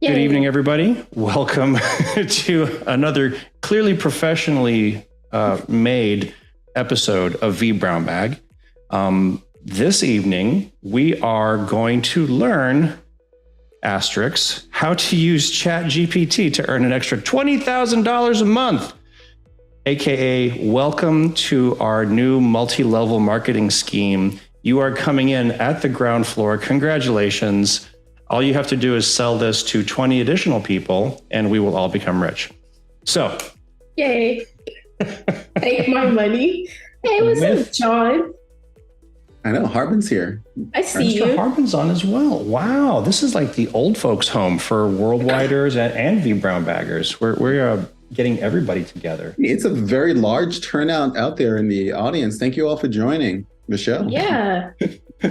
Good Yay. evening, everybody. Welcome to another clearly professionally made episode of vBrownBag. This evening, we are going to learn, asterisks, how to use Chat GPT to earn an extra $20,000 a month. AKA, welcome to our new multi-level marketing scheme. You are coming in at the ground floor. Congratulations. All you have to do is sell this to 20 additional people and we will all become rich. So. Yay. Take my money. Hey, what's up, John? I know, Harbin's here. I see Mr. you. Harbin's on as well. Wow, this is like the old folks' home for worldwiders and vBrownBaggers. We're getting everybody together. It's a very large turnout out there in the audience. Thank you all for joining the show. Yeah.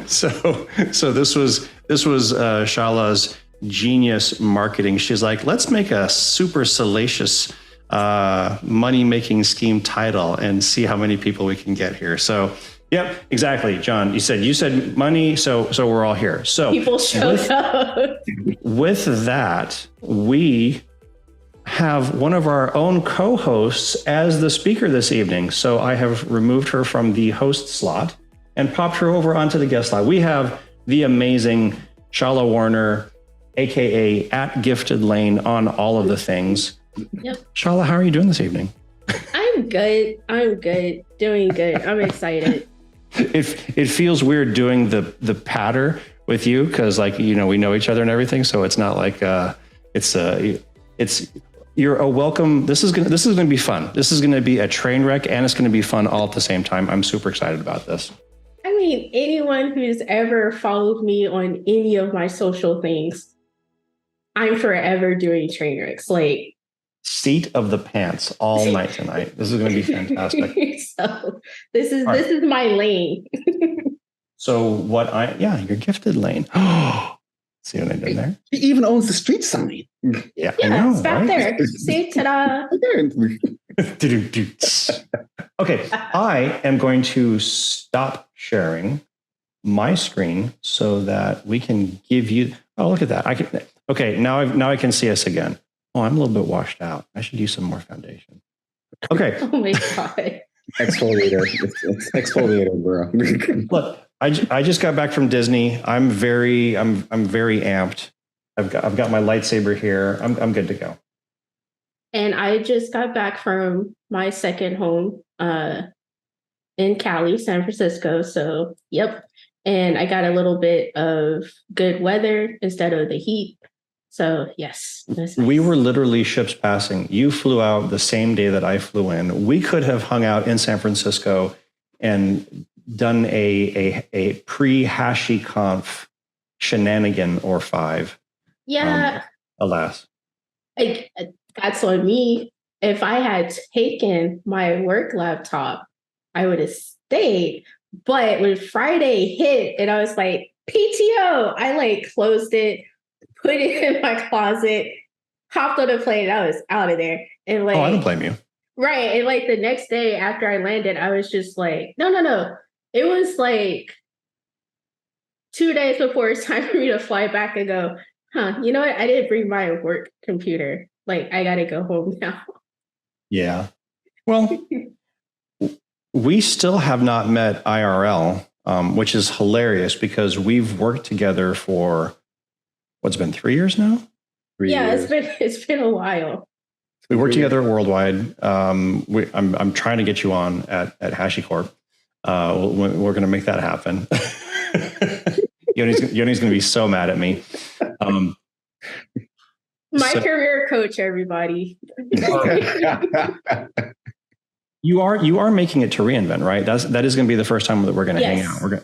So this was Shala's genius marketing. She's like, let's make a super salacious money-making scheme title and see how many people we can get here. So, yep, exactly, John. You said money, so we're all here. So people showed up. With that, we have one of our own co-hosts as the speaker this evening. So I have removed her from the host slot and popped her over onto the guest slot. We have the amazing Shala Warner, aka @Gifted Lane, on all of the things. Yep. Shala, how are you doing this evening? I'm good. Doing good. I'm excited. It feels weird doing the patter with you because, like, we know each other and everything. So it's not like you're a welcome. This is gonna be fun. This is gonna be a train wreck and it's gonna be fun all at the same time. I'm super excited about this. I mean, anyone who's ever followed me on any of my social things, I'm forever doing train wrecks. Like, seat of the pants all night tonight. This is going to be fantastic. So this is my lane. So your Gifted Lane. See what I did there? He even owns the street sign. Yeah, Yeah, I know, it's back right? there. See, ta-da. Okay, I am going to stop sharing my screen so that we can give you. Oh, look at that! Okay, now I can see us again. Oh, I'm a little bit washed out. I should use some more foundation. Okay. Oh my God. Exfoliator. It's exfoliator, bro. Look, I just got back from Disney. I'm very amped. I've got my lightsaber here. I'm good to go. And I just got back from my second home in Cali, San Francisco. So, yep. And I got a little bit of good weather instead of the heat. So, yes. Nice. We were literally ships passing. You flew out the same day that I flew in. We could have hung out in San Francisco and done a pre-HashiConf shenanigan or 5. Yeah. Alas. That's on me. If I had taken my work laptop, I would have stayed. But when Friday hit and I was like, PTO, I closed it, put it in my closet, hopped on a plane, and I was out of there. And I don't blame you. Right. And the next day after I landed, I was just like, no. It was 2 days before it's time for me to fly back and go, you know what? I didn't bring my work computer. I got to go home now. Yeah. Well, we still have not met IRL, which is hilarious because we've worked together for what's been 3 years now? 3 years. It's been a while. We work together worldwide. I'm trying to get you on at HashiCorp. We're going to make that happen. Yoni's going to be so mad at me. My career coach, everybody. You are making it to reInvent, right? That is going to be the first time that we're going to hang out. We're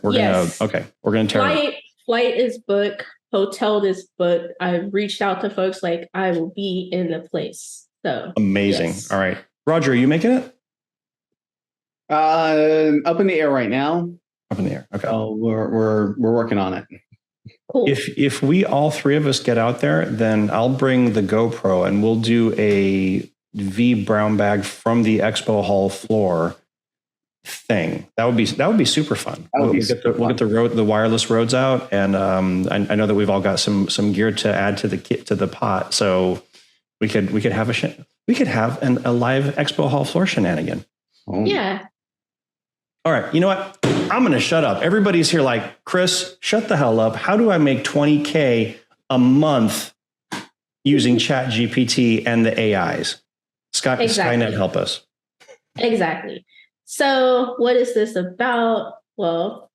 going to Flight is booked. Hotel is booked. I've reached out to folks I will be in the place. So amazing. Yes. All right, Roger, are you making it? Up in the air right now. Up in the air. Okay. Oh, we're working on it. Cool. If we all three of us get out there, then I'll bring the GoPro and we'll do a vBrownBag from the expo hall floor thing. That would be super fun. We'll get the wireless roads out, and I know that we've all got some gear to add to the pot. So we could have a live expo hall floor shenanigan. Oh. Yeah. All right. You know what? I'm going to shut up. Everybody's here like, Chris, shut the hell up. How do I make $20K a month using Chat GPT and the AIs? Skynet, help us. Exactly. So what is this about? Well,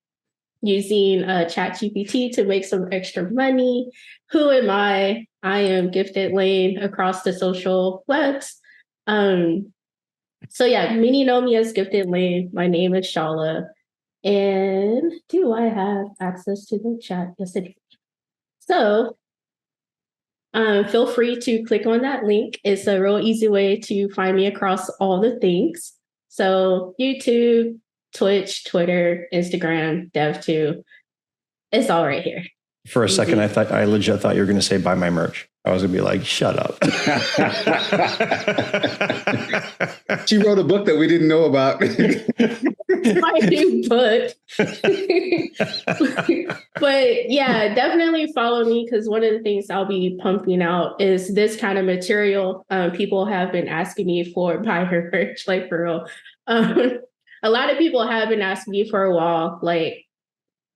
using Chat GPT to make some extra money. Who am I? I am Gifted Lane across the social webs. So yeah, many know me as Gifted Lane. My name is Shala. And do I have access to the chat? Yes, I do. So feel free to click on that link. It's a real easy way to find me across all the things. So YouTube, Twitch, Twitter, Instagram, Dev2. It's all right here. For a second, I legit thought you were going to say buy my merch. I was going to be like, shut up. She wrote a book that we didn't know about. My new book. But yeah, definitely follow me, because one of the things I'll be pumping out is this kind of material. People have been asking me for buy her merch, like for real. A lot of people have been asking me for a while, like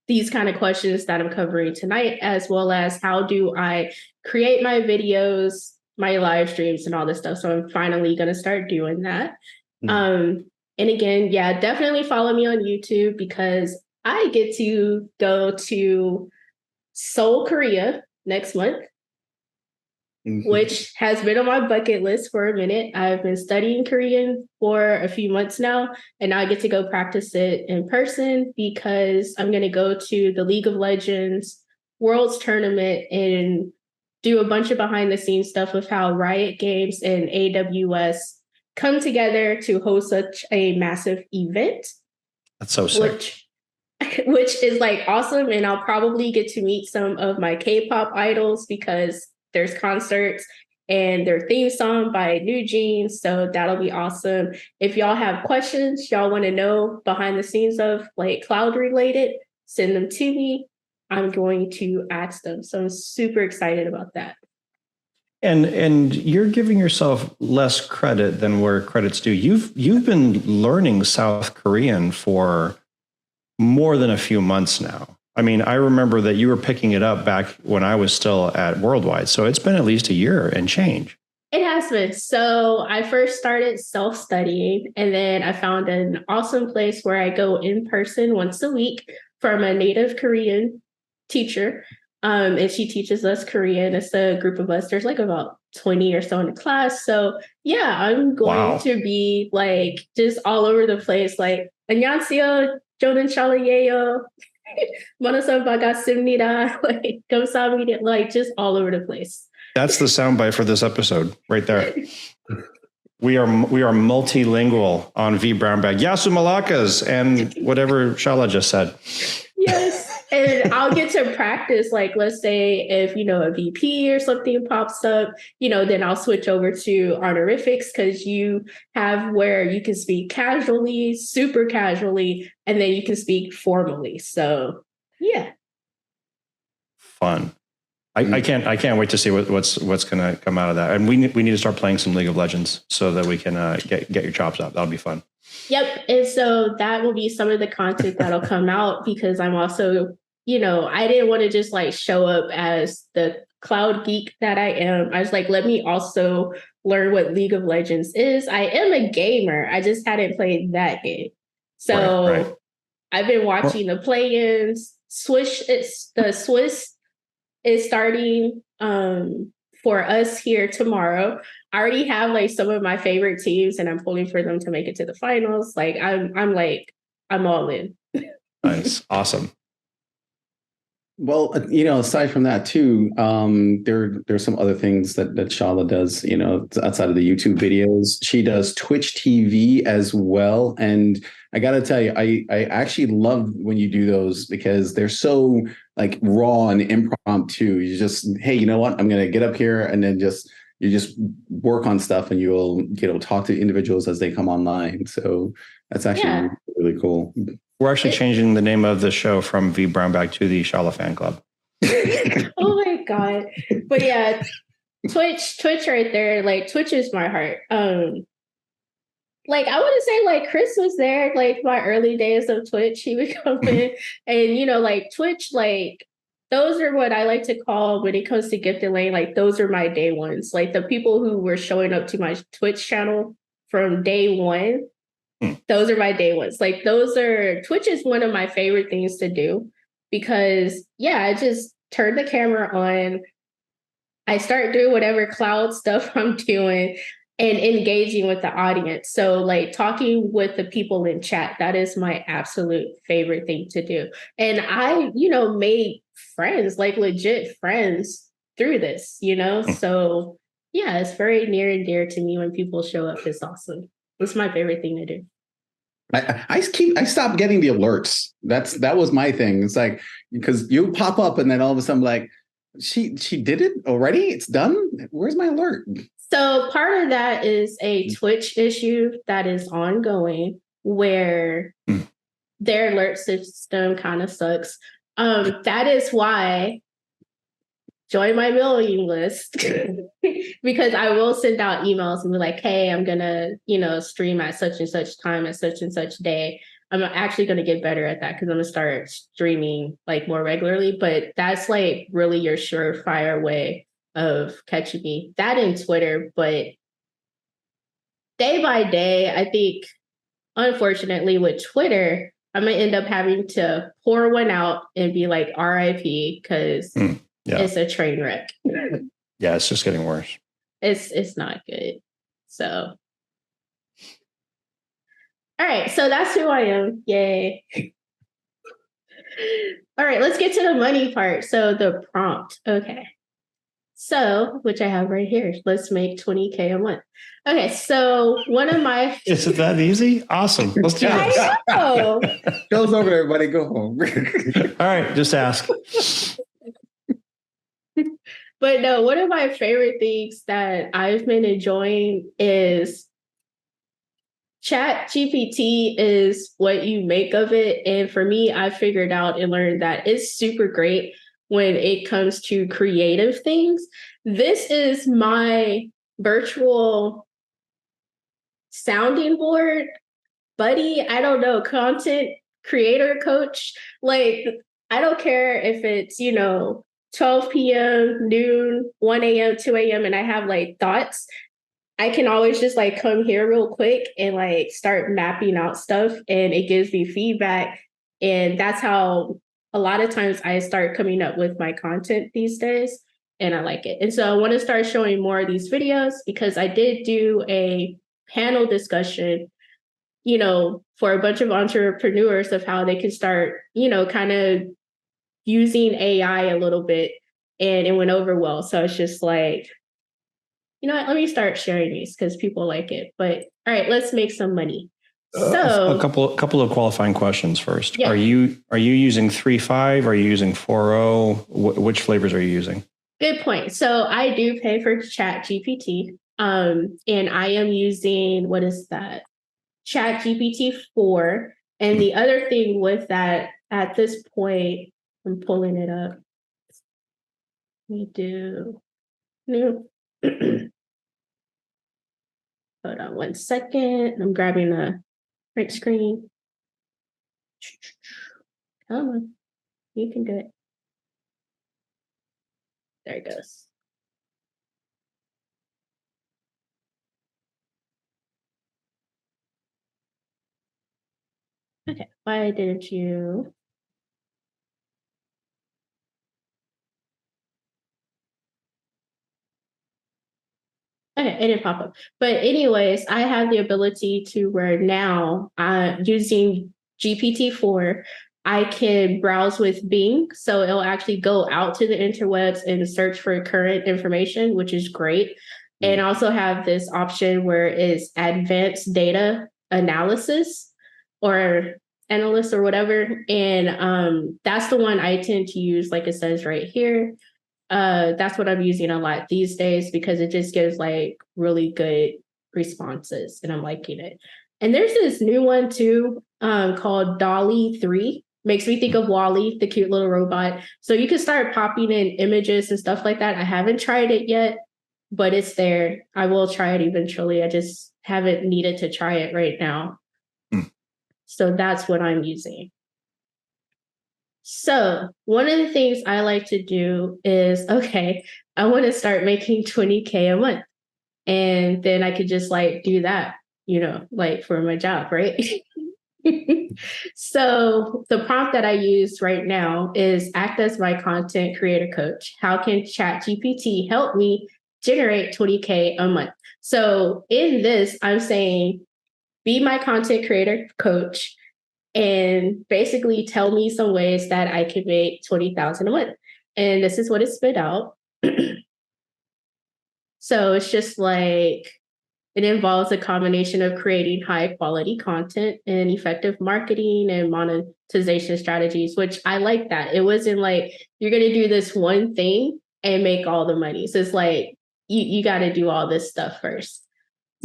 these kind of questions that I'm covering tonight, as well as how do I create my videos, my live streams, and all this stuff. So I'm finally going to start doing that. And again, yeah, definitely follow me on YouTube, because I get to go to Seoul, Korea next month, which has been on my bucket list for a minute. I've been studying Korean for a few months now, and now I get to go practice it in person, because I'm going to go to the League of Legends Worlds Tournament and do a bunch of behind the scenes stuff of how Riot Games and AWS come together to host such a massive event. That's so sick. Which is like awesome. And I'll probably get to meet some of my K-pop idols, because there's concerts and their theme song by New Jeans. So that'll be awesome. If y'all have questions, y'all want to know behind the scenes of like cloud related, send them to me. I'm going to ask them. So I'm super excited about that. And you're giving yourself less credit than where credit's due. You've been learning South Korean for more than a few months now. I mean, I remember that you were picking it up back when I was still at Worldwide. So it's been at least a year and change. It has been. So I first started self-studying, and then I found an awesome place where I go in person once a week from a native Korean teacher. And she teaches us Korean. It's a group of us. There's like about 20 or so in the class. So yeah, I'm going to be like just all over the place. Like, 안녕하세요, 저는 샬라예요. 만나서 반갑습니다. Like, 감사합니다. Like, just all over the place. That's the soundbite for this episode right there. We are multilingual on vBrownBag. Yasu Malakas and whatever Shala just said. Yes. And I'll get to practice, like, let's say if, a VP or something pops up, then I'll switch over to honorifics, because you have where you can speak casually, super casually, and then you can speak formally. So, yeah. Fun. I can't wait to see what's going to come out of that. And we need to start playing some League of Legends so that we can get your chops out. That'll be fun. Yep. And so that will be some of the content that'll come out, because I'm also, I didn't want to just like show up as the cloud geek that I am. I was like, let me also learn what League of Legends is. I am a gamer. I just hadn't played that game. So right. I've been watching the play-ins. The Swiss is starting for us here tomorrow. I already have like some of my favorite teams, and I'm pulling for them to make it to the finals. Like I'm all in. Nice. Awesome. Well, aside from that too, there's some other things that Shala does, outside of the YouTube videos. She does Twitch TV as well. And I got to tell you, I actually love when you do those, because they're so like raw and impromptu. You just, hey, you know what? I'm going to get up here, and then you just work on stuff, and you'll talk to individuals as they come online. So that's actually really really cool. We're actually changing the name of the show from vBrownBag to the Shala Fan Club. Oh my God. But yeah, Twitch right there. Like Twitch is my heart. Like I wouldn't say like Chris was there, like my early days of Twitch. He would come in and like Twitch, like those are what I like to call when it comes to gifted lane, like those are my day ones. Like the people who were showing up to my Twitch channel from day one, those are my day ones. Like Twitch is one of my favorite things to do because I just turn the camera on. I start doing whatever cloud stuff I'm doing and engaging with the audience. So like talking with the people in chat, that is my absolute favorite thing to do. And I, made friends, like legit friends through this, So yeah, it's very near and dear to me when people show up. It's awesome. It's my favorite thing to do. I stopped getting the alerts. That was my thing. It's like, because you pop up and then all of a sudden like, she did it already? It's done? Where's my alert? So part of that is a Twitch issue that is ongoing where their alert system kind of sucks. That is why join my mailing list because I will send out emails and be like, hey, I'm going to, stream at such and such time at such and such day. I'm actually going to get better at that because I'm going to start streaming like more regularly. But that's like really your surefire way of catching me. That in Twitter, but day by day, I think, unfortunately, with Twitter, I'm going to end up having to pour one out and be like RIP because it's a train wreck. Yeah, it's just getting worse. It's not good. So. All right, so that's who I am. Yay. All right, let's get to the money part. So the prompt. Okay. So, which I have right here. Let's make 20K a month. Okay, so one of my... Is it that easy? Awesome. Let's do this. I know. Show's over, everybody. Go home. All right, just ask. But no, one of my favorite things that I've been enjoying is Chat GPT is what you make of it. And for me, I figured out and learned that it's super great when it comes to creative things. This is my virtual sounding board buddy. I don't know, content creator coach. Like, I don't care if it's, 12 p.m., noon, 1 a.m., 2 a.m., and I have like thoughts. I can always just like come here real quick and like start mapping out stuff and it gives me feedback. And that's how a lot of times I start coming up with my content these days and I like it. And so I want to start showing more of these videos because I did do a panel discussion, for a bunch of entrepreneurs of how they can start, kind of using AI a little bit and it went over well. So it's just like, you know what, let me start sharing these because people like it. But all right, let's make some money. So a couple of qualifying questions first. Yeah. Are you using 3.5? Are you using 4.0? Which flavors are you using? Good point. So I do pay for Chat GPT. And I am using, what is that? Chat GPT 4. And the other thing with that, at this point, I'm pulling it up. We do new. Hold on 1 second. I'm grabbing a print screen. Come on. You can do it. There it goes. Okay, why didn't you? Okay, it didn't pop up. But anyways, I have the ability to where now using GPT-4, I can browse with Bing. So it'll actually go out to the interwebs and search for current information, which is great. And also have this option where it's advanced data analysis or analyst or whatever. And that's the one I tend to use, like it says right here. That's what I'm using a lot these days because it just gives like really good responses and I'm liking it. And there's this new one too. called Dolly 3. Makes me think of Wally, the cute little robot. So you can start popping in images and stuff like that. I haven't tried it yet, but it's there. I will try it eventually. I just haven't needed to try it right now. So that's what I'm using. So one of the things I like to do is, okay, I want to start making 20K a month. And then I could just like do that, like for my job, right? So the prompt that I use right now is act as my content creator coach. How can Chat GPT help me generate 20K a month? So in this, I'm saying, be my content creator coach and basically tell me some ways that I could make 20,000 a month. And this is what it spit out. So it's just like, it involves a combination of creating high quality content and effective marketing and monetization strategies, which I like that. It wasn't like you're going to do this one thing and make all the money. So it's like you got to do all this stuff first.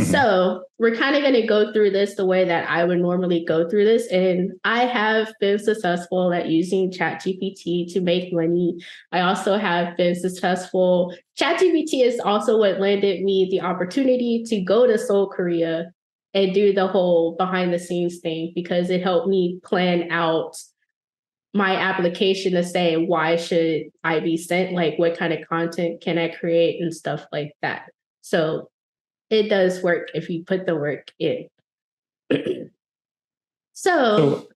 So we're kind of going to go through this the way that I would normally go through this. And I have been successful at using Chat GPT to make money. I also have been successful. Chat GPT is also what landed me the opportunity to go to Seoul, Korea and do the whole behind the scenes thing, because it helped me plan out my application to say, why should I be sent? Like, what kind of content can I create and stuff like that. So it does work if you put the work in. So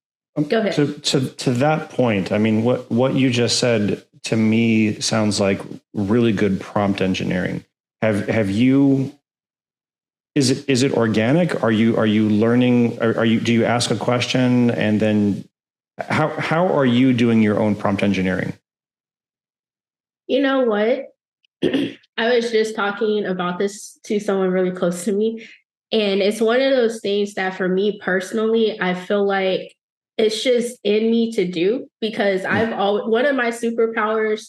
go ahead. To that point, I mean, what you just said to me sounds like really good prompt engineering. Have you? Is it organic? Are you learning? Do you ask a question and then how are you doing your own prompt engineering? You know what? I was just talking about this to someone really close to me. And it's one of those things that for me personally, I feel like it's just in me to do, because one of my superpowers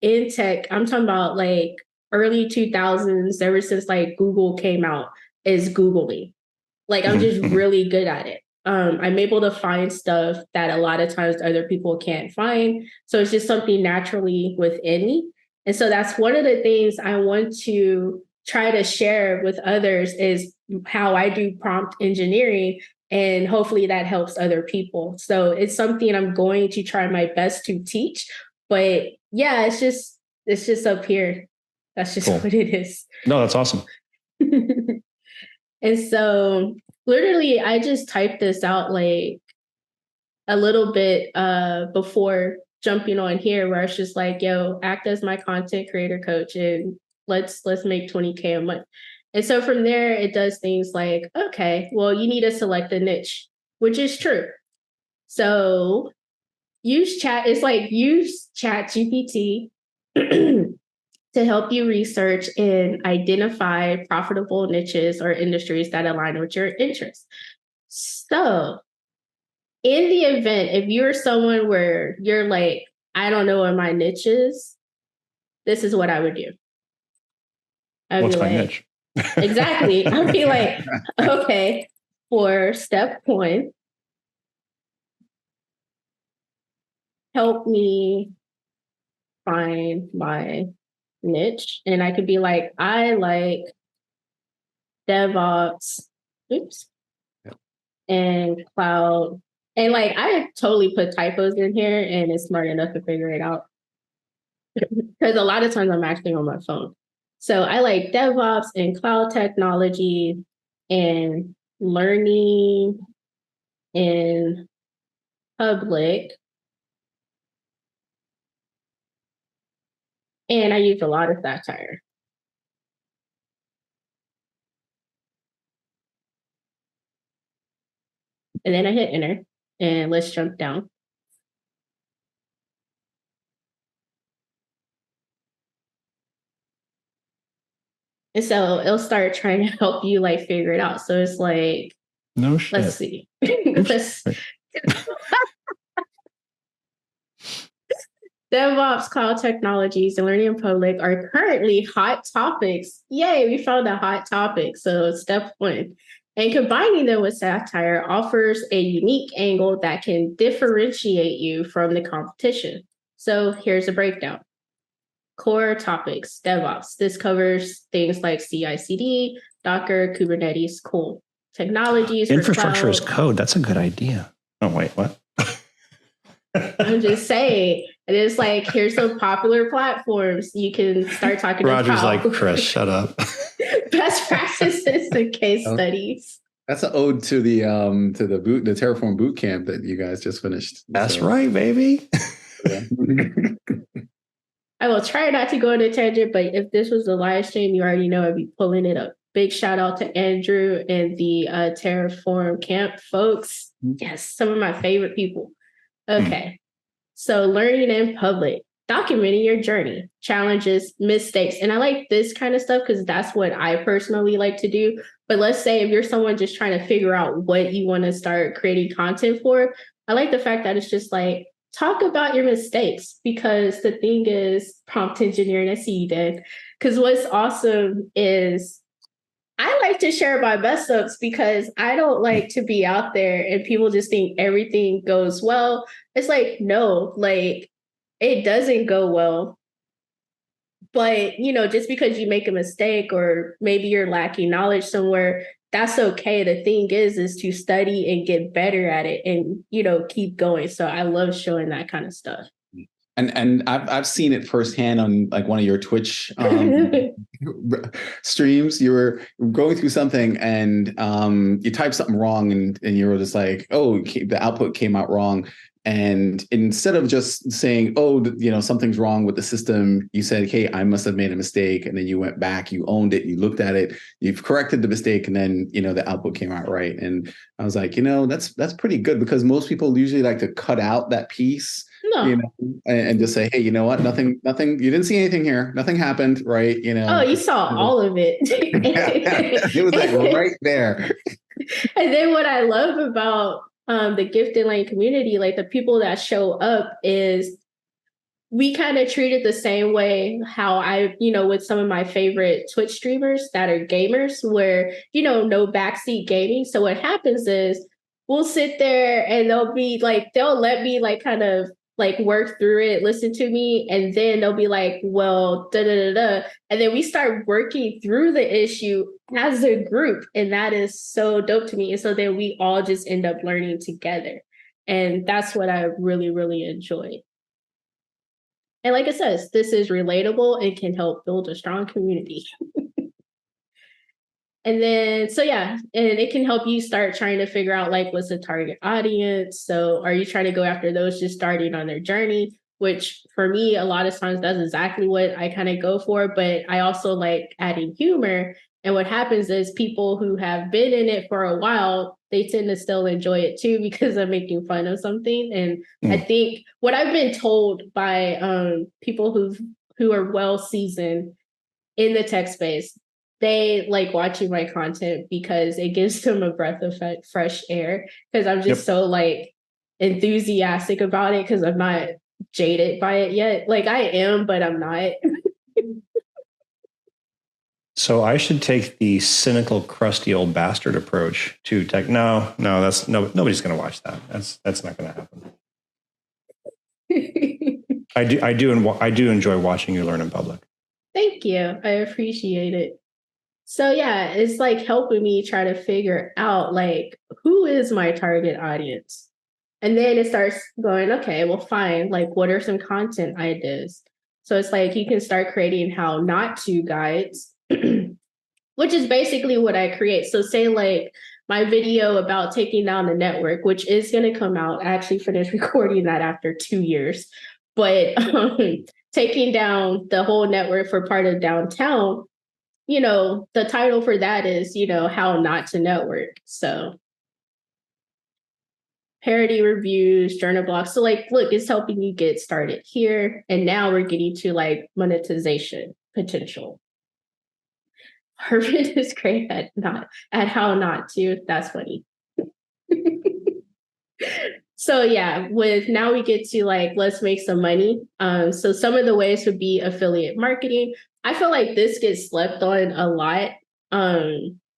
in tech, I'm talking about like early 2000s, ever since like Google came out, is Googling. Like I'm just really good at it. I'm able to find stuff that a lot of times other people can't find. So it's just something naturally within me. And so that's one of the things I want to try to share with others, is how I do prompt engineering. And hopefully that helps other people. So it's something I'm going to try my best to teach. But yeah, it's just up here. That's just cool. What it is. No, that's awesome. And so literally I just typed this out like a little bit before jumping on here, where it's just like, yo, act as my content creator coach and let's make 20K a month. And so from there, it does things like, okay, well, you need to select a niche, which is true. So use Chat GPT to help you research and identify profitable niches or industries that align with your interests. So in the event, if you're someone where you're like, I don't know what my niche is, this is what I would do. What's my niche? Exactly. I'd be like, okay, for step one, help me find my niche. And I could be like, I like DevOps, and cloud. And like, I totally put typos in here and it's smart enough to figure it out. Because a lot of times I'm actually on my phone. So I like DevOps and cloud technology and learning in public. And I use a lot of satire. And then I hit enter, and let's jump down. And so it'll start trying to help you like figure it out. So it's like, no shit. Let's see. DevOps, cloud technologies, and learning in public are currently hot topics. Yay, we found a hot topic. So step one, And combining them with satire offers a unique angle that can differentiate you from the competition. So here's a breakdown. Core topics, DevOps. This covers things like CI/CD, Docker, Kubernetes, cool. Technologies for Infrastructure as cloud. code. That's a good idea. Oh, wait, what? I'm just saying. And it's like, here's some popular platforms. You can start talking about. Roger's like, Chris, shut up. Best practices and case studies. That's an ode to the Terraform boot camp that you guys just finished. That's right, baby. Yeah. I will try not to go on a tangent, but if this was a live stream, you already know I'd be pulling it up. Big shout out to Andrew and the Terraform camp folks. Yes, some of my favorite people. Okay, so learning in public, documenting your journey, challenges, mistakes. And I like this kind of stuff because that's what I personally like to do. But let's say if you're someone just trying to figure out what you want to start creating content for, I like the fact that it's just like, talk about your mistakes, because the thing is, prompt engineering, I see you did. Because what's awesome is I like to share my mess ups because I don't like to be out there and people just think everything goes well. It's like, no, like it doesn't go well. But, you know, just because you make a mistake or maybe you're lacking knowledge somewhere, that's okay. The thing is to study and get better at it and, you know, keep going. So I love showing that kind of stuff. And I've seen it firsthand on like one of your Twitch streams. You were going through something and you typed something wrong and you were just like, oh, the output came out wrong. And instead of just saying, oh, you know, something's wrong with the system, you said, hey, I must have made a mistake. And then you went back, you owned it, you looked at it, you've corrected the mistake, and then, you know, the output came out right. And I was like, you know, that's pretty good, because most people usually like to cut out that piece. No. You know, and just say, hey, you know what? Nothing, you didn't see anything here. Nothing happened, right? You know. Oh, you saw all of it. It was like right there. And then what I love about the gifted lane community, like the people that show up, is we kind of treat it the same way how I, you know, with some of my favorite Twitch streamers that are gamers, where, you know, no backseat gaming. So what happens is we'll sit there and they'll let me like kind of like work through it, listen to me, and then they'll be like, well, da da da da. And then we start working through the issue as a group. And that is so dope to me. And so then we all just end up learning together. And that's what I really, really enjoy. And like I said, this is relatable and can help build a strong community. And then, so yeah, and it can help you start trying to figure out like what's the target audience. So are you trying to go after those just starting on their journey, which for me, a lot of times that's exactly what I kind of go for. But I also like adding humor. And what happens is people who have been in it for a while, they tend to still enjoy it too, because I'm making fun of something. And I think what I've been told by people who are well seasoned in the tech space, they like watching my content because it gives them a breath of fresh air, because I'm just so like enthusiastic about it, because I'm not jaded by it yet. Like I am, but I'm not. So I should take the cynical, crusty old bastard approach to tech. No, that's nobody's going to watch that. That's not going to happen. I do enjoy watching you learn in public. Thank you. I appreciate it. So yeah, it's like helping me try to figure out like, who is my target audience? And then it starts going, okay, well, fine. Like, what are some content ideas? So it's like, you can start creating how not to guides, which is basically what I create. So say like my video about taking down the network, which is going to come out. I actually finished recording that after 2 years, but taking down the whole network for part of downtown, you know, the title for that is, you know, how not to network. So parody reviews, journal blogs. So like, look, it's helping you get started here. And now we're getting to like monetization potential. Herman is great at how not to. That's funny. So yeah, now we get to like, let's make some money. So some of the ways would be affiliate marketing. I feel like this gets slept on a lot.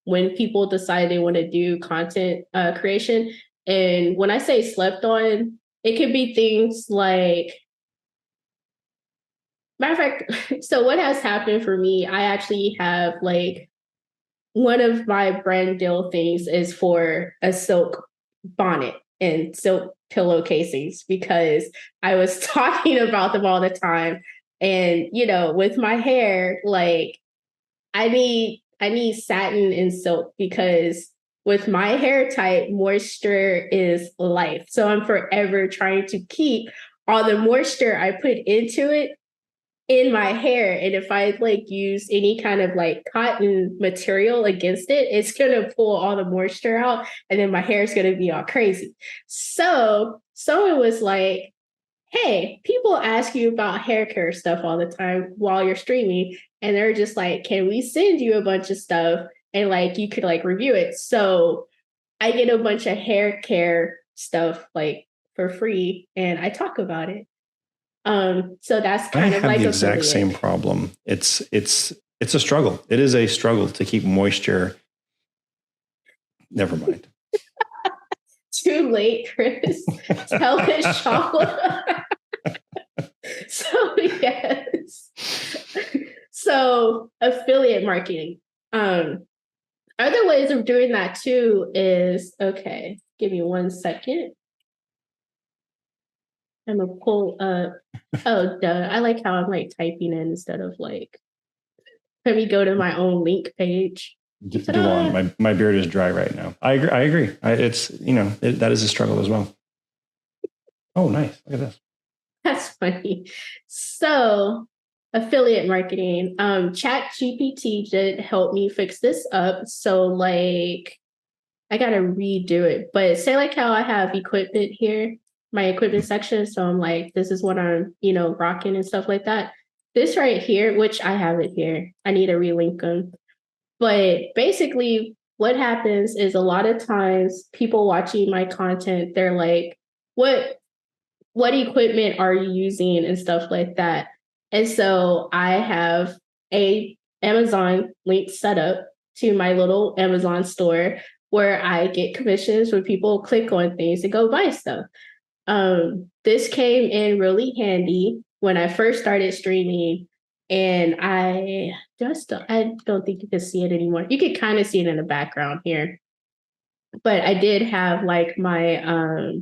when people decide they want to do content creation. And when I say slept on, it could be things like, matter of fact, so what has happened for me, I actually have like, one of my brand deal things is for a silk bonnet and silk pillow casings because I was talking about them all the time. And, you know, with my hair, like I need satin and silk because with my hair type, moisture is life. So I'm forever trying to keep all the moisture I put into it in my hair. And if I like use any kind of like cotton material against it, it's gonna pull all the moisture out and then my hair is gonna be all crazy. So someone was like, hey, people ask you about hair care stuff all the time while you're streaming. And they're just like, can we send you a bunch of stuff and like you could like review it? So I get a bunch of hair care stuff like for free and I talk about it. So that's I kind of have like the exact affiliate. same problem. It's a struggle. It is a struggle to keep moisture. Never mind. Too late, Chris. Tell his Shala. So yes. So affiliate marketing. Other ways of doing that too is, okay, give me 1 second. I'm gonna pull up. Oh, duh. I like how I'm like typing in instead of like, let me go to my own link page. Do on. My beard is dry right now. I agree. It's, you know, that is a struggle as well. Oh, nice. Look at this. That's funny. So affiliate marketing. Chat GPT did help me fix this up. So like I gotta redo it. But say like how I have equipment here, my equipment section. So I'm like, this is what I'm, you know, rocking and stuff like that. This right here, which I have it here. I need to relink them. But basically, what happens is a lot of times people watching my content, they're like, what equipment are you using and stuff like that. And so I have a Amazon link set up to my little Amazon store where I get commissions when people click on things to go buy stuff. This came in really handy when I first started streaming, and I don't think you can see it anymore. You can kind of see it in the background here, but I did have like my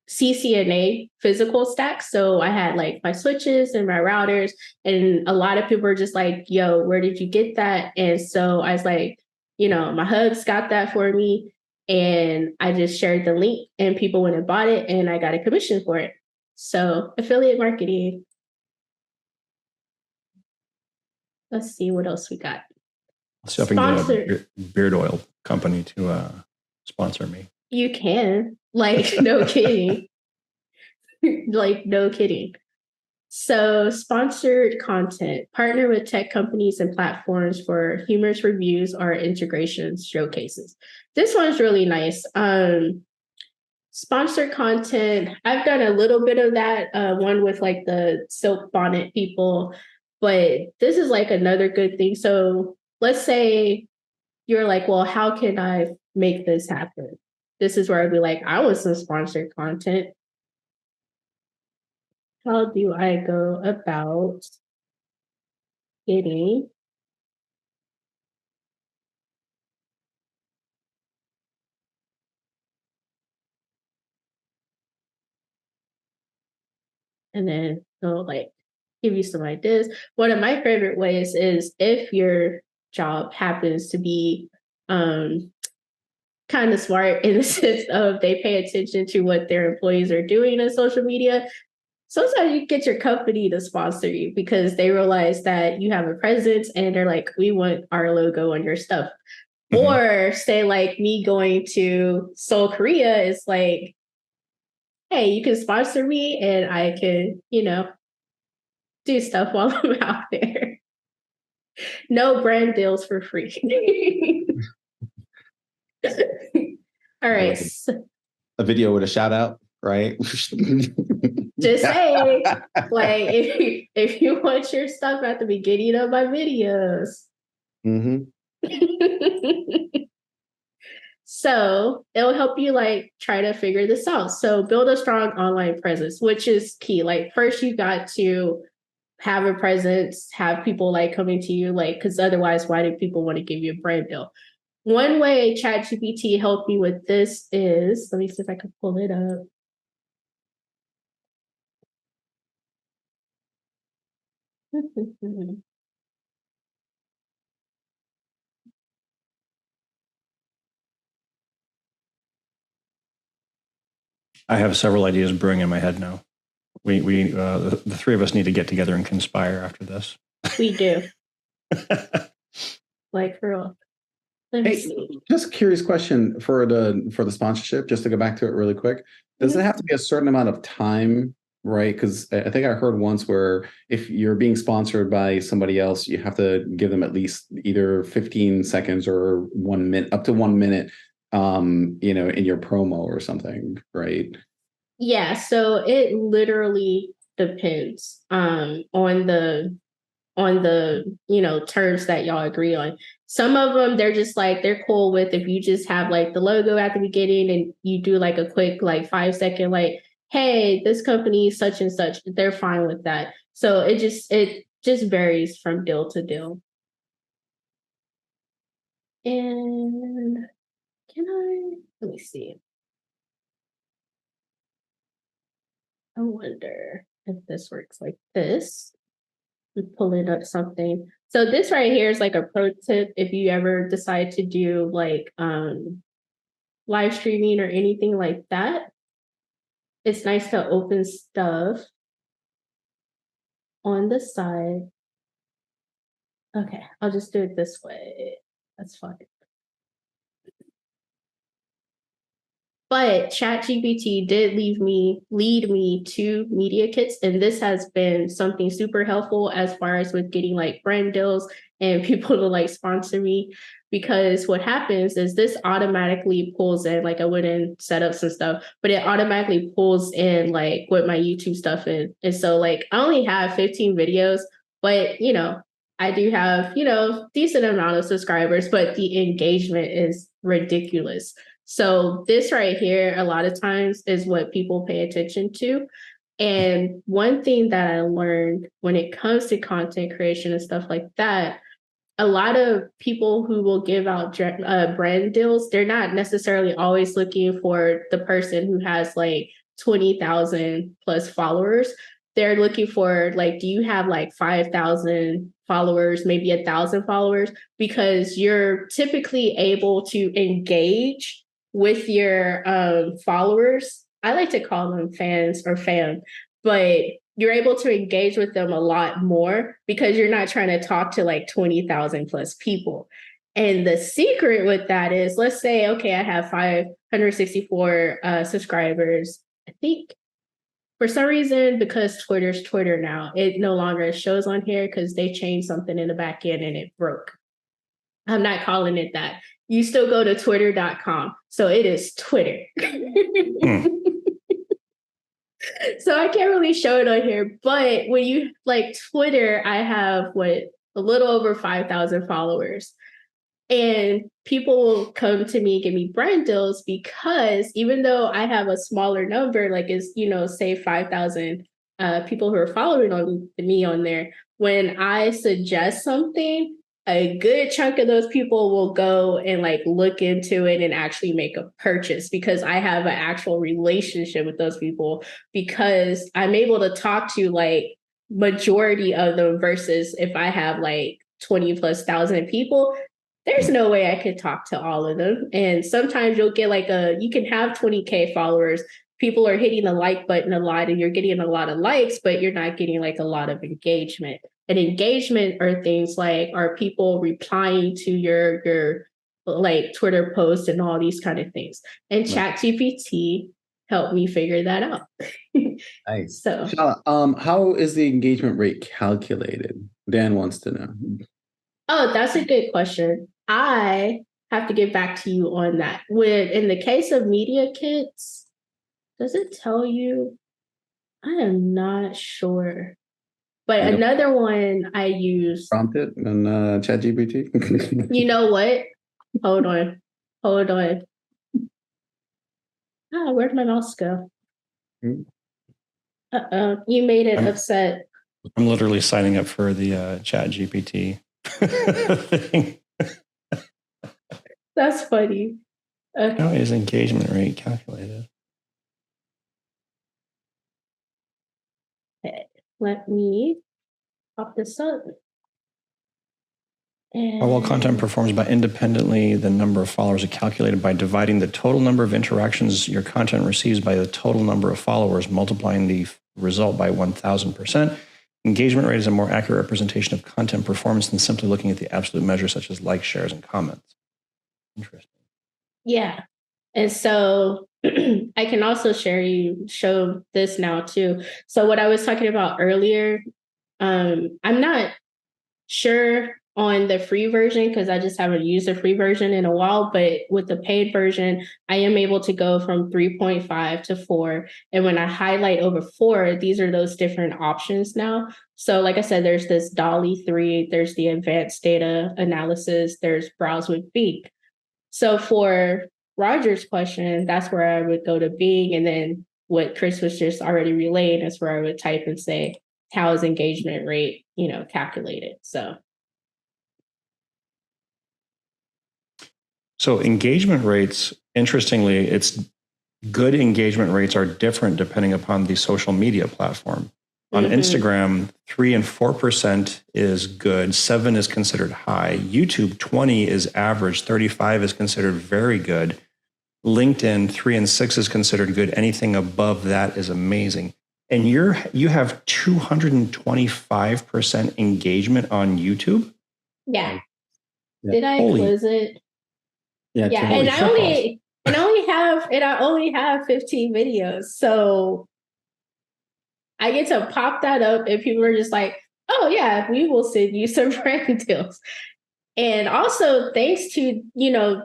CCNA physical stack. So I had like my switches and my routers, and a lot of people were just like, yo, where did you get that? And so I was like, you know, my hubs got that for me. And I just shared the link and people went and bought it and I got a commission for it. So affiliate marketing. Let's see what else we got. So if I can get a beard oil company to sponsor me. You can. Like, no kidding. Like, no kidding. So, sponsored content. Partner with tech companies and platforms for humorous reviews or integrations showcases. This one's really nice. Sponsored content. I've done a little bit of that. One with like the silk bonnet people, but this is like another good thing. So, let's say you're like, well, how can I make this happen? This is where I'd be like, I want some sponsored content. How do I go about getting and then they'll like give you some ideas. One of my favorite ways is if your job happens to be kind of smart in the sense of they pay attention to what their employees are doing on social media. Sometimes you get your company to sponsor you because they realize that you have a presence and they're like, we want our logo on your stuff. Mm-hmm. Or say like me going to Seoul, Korea is like, hey, you can sponsor me and I can, you know, do stuff while I'm out there. No brand deals for free. All right. A video with a shout out, right? Just say, like, if you want your stuff at the beginning of my videos. Mm-hmm. So it'll help you like try to figure this out. So build a strong online presence, which is key. Like first you got to have a presence, have people like coming to you, like, because otherwise, why do people want to give you a brand deal? One way ChatGPT helped me with this is, let me see if I can pull it up. I have several ideas brewing in my head now. The three of us need to get together and conspire after this. We do. Like for real. Hey, just curious question for the sponsorship, just to go back to it really quick. Does it have to be a certain amount of time, right? Because I think I heard once where if you're being sponsored by somebody else, you have to give them at least either 15 seconds or 1 minute, up to 1 minute, in your promo or something, right? Yeah, so it literally depends on the terms that y'all agree on. Some of them they're just like they're cool with if you just have like the logo at the beginning and you do like a quick like 5 second like, hey, this company is such and such, they're fine with that. So it just varies from deal to deal. And let me see. I wonder if this works like this. I'm pulling up something. So this right here is like a pro tip if you ever decide to do like live streaming or anything like that. It's nice to open stuff on the side. Okay, I'll just do it this way. That's fine. But ChatGPT did lead me to media kits, and this has been something super helpful as far as with getting like brand deals and people to like sponsor me. Because what happens is this automatically pulls in, like I went and set up some stuff, but it automatically pulls in like what my YouTube stuff is. And so like I only have 15 videos, but I do have, decent amount of subscribers, but the engagement is ridiculous. So this right here, a lot of times is what people pay attention to. And one thing that I learned when it comes to content creation and stuff like that, a lot of people who will give out brand deals, they're not necessarily always looking for the person who has like 20,000 plus followers. They're looking for like, do you have like 5,000 followers, maybe 1,000 followers? Because you're typically able to engage with your followers. I like to call them fans or fam, but you're able to engage with them a lot more because you're not trying to talk to like 20,000 plus people. And the secret with that is, let's say, okay, I have 564 subscribers. I think for some reason, because Twitter's Twitter now, it no longer shows on here because they changed something in the back end and it broke. I'm not calling it that. You still go to twitter.com. So it is Twitter. So I can't really show it on here, but when you like Twitter, I have a little over 5,000 followers. And people will come to me, give me brand deals because even though I have a smaller number, like is, say 5,000 people who are following me on there, when I suggest something, a good chunk of those people will go and like look into it and actually make a purchase because I have an actual relationship with those people because I'm able to talk to like majority of them versus if I have like 20 plus thousand people, there's no way I could talk to all of them. And sometimes you'll get like you can have 20K followers. People are hitting the like button a lot and you're getting a lot of likes, but you're not getting like a lot of engagement. And engagement are things like, are people replying to your like Twitter posts and all these kind of things. And ChatGPT helped me figure that out. Nice. So, Shala, how is the engagement rate calculated? Dan wants to know. oh, that's a good question. I have to get back to you on that. In the case of media kits, does it tell you? I am not sure. But another one I use. Prompt it in Chat GPT. You know what? Hold on. Ah, where'd my mouse go? You made it upset. I'm literally signing up for the Chat GPT thing. That's funny. Okay. How is engagement rate calculated? Okay, let me pop this up. How well content performs by independently, the number of followers are calculated by dividing the total number of interactions your content receives by the total number of followers, multiplying the result by 1,000%. Engagement rate is a more accurate representation of content performance than simply looking at the absolute measures such as likes, shares, and comments. Interesting. Yeah. And so I can also show this now too. So what I was talking about earlier, I'm not sure on the free version because I just haven't used the free version in a while, but with the paid version, I am able to go from 3.5 to 4. And when I highlight over 4, these are those different options now. So like I said, there's this Dolly 3, there's the advanced data analysis, there's browse with Bing. So for Roger's question, that's where I would go to Bing, and then what Chris was just already relayed is where I would type and say, how is engagement rate, calculated? So engagement rates, interestingly, good engagement rates are different depending upon the social media platform. On Instagram, 3 and 4% is good, 7 is considered high. YouTube, 20 is average, 35 is considered very good. LinkedIn, 3 and 6 is considered good. Anything above that is amazing. And you have 225% engagement on YouTube? Yeah. Did I close it? Yeah, and I only have 15 videos. So I get to pop that up and people are just like, oh yeah, we will send you some brand deals. And also thanks to,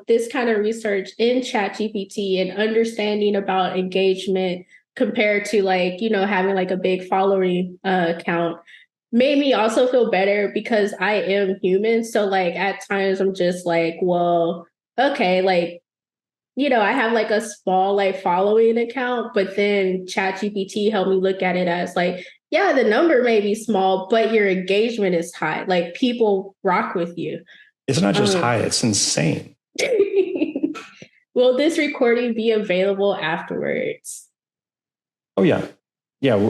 this kind of research in Chat GPT and understanding about engagement compared to having a big following count made me also feel better because I am human. So at times I'm just like, well, okay, I have a small following account, but then ChatGPT helped me look at it as yeah, the number may be small, but your engagement is high. People rock with you. It's not just high, it's insane. Will this recording be available afterwards? Oh yeah. Yeah,